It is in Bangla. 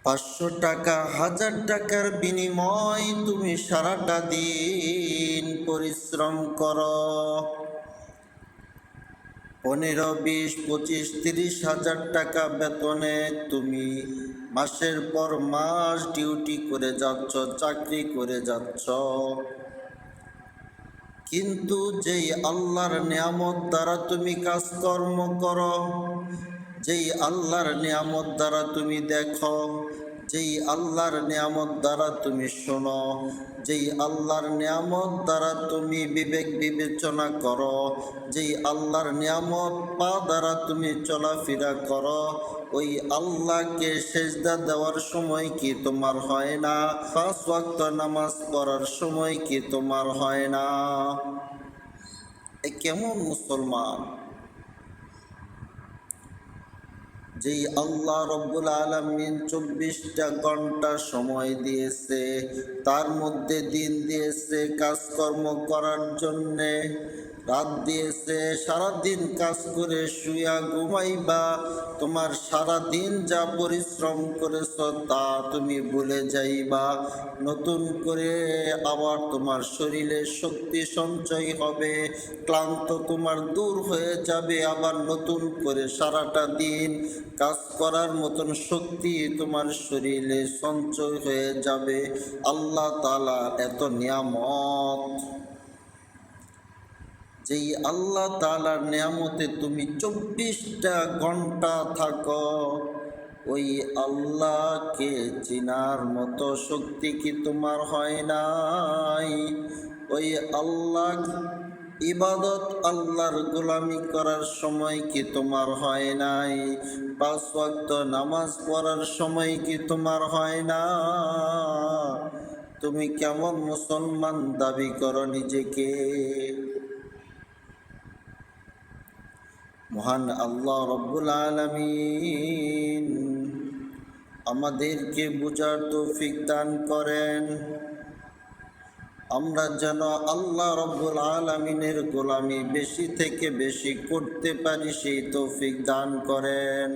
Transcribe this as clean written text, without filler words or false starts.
500 টাকা 1000 টাকার বিনিময় তুমি সারাটা দিন পরিশ্রম করো। 15, 20, 25, 30 হাজার টাকা বেতনে তুমি মাসের পর মাস ডিউটি করে যাচ্ছ, চাকরি করে যাচ্ছ। কিন্তু যেই আল্লাহর নিয়ামত দ্বারা তুমি কাজকর্ম করো, যেই আল্লাহর নিয়ামত দ্বারা তুমি দেখো, যেই আল্লাহর নিয়ামত দ্বারা তুমি শোনো, যেই আল্লাহর নিয়ামত দ্বারা তুমি বিবেক বিবেচনা করো, যেই আল্লাহর নিয়ামত পা দ্বারা তুমি চলাফেরা করো, ওই আল্লাহকে সেজদা দেওয়ার সময় কি তোমার হয় না? 5 ওয়াক্ত নামাজ পড়ার সময় কি তোমার হয় না? এ কেমন মুসলমান? যেই আল্লাহ রব্বুল আলামিন 24টা ঘন্টা সময় দিয়েছে, তার মধ্যে দিন দিয়েছে কাজকর্ম করার জন্যে, রাত দিয়েছে সারাদিন কাজ করে শুয়া ঘুমাইবা। তোমার সারাদিন যা পরিশ্রম করেছ তা তুমি ভুলে যাইবা। নতুন করে আবার তোমার শরীরে শক্তি সঞ্চয় হবে, ক্লান্ত তোমার দূর হয়ে যাবে, আবার নতুন করে সারাটা দিন কাজ করার মতন শক্তি তোমার শরীরে সঞ্চয় হয়ে যাবে। আল্লাহ তাআলার এত নিয়ামত, যেই আল্লাহ তাআলার নিয়ামতে তুমি 24টা ঘন্টা থাকো, ওই আল্লাহকে চিনার মতো শক্তি কি তোমার হয় নাই? ওই আল্লাহ ইবাদত, আল্লাহর গোলামি করার সময় কি তোমার হয় নাই? 5 ওয়াক্ত নামাজ পড়ার সময় কি তোমার হয় না? তুমি কেমন মুসলমান দাবি করো নিজেকে? মহান আল্লাহ রব্বুল আলামিন আমাদেরকে বুঝার তৌফিক দান করেন, আমরা যেন আল্লাহ রব্বুল আলামিনের গোলামি বেশি থেকে বেশি করতে পারি, সেই তৌফিক দান করেন।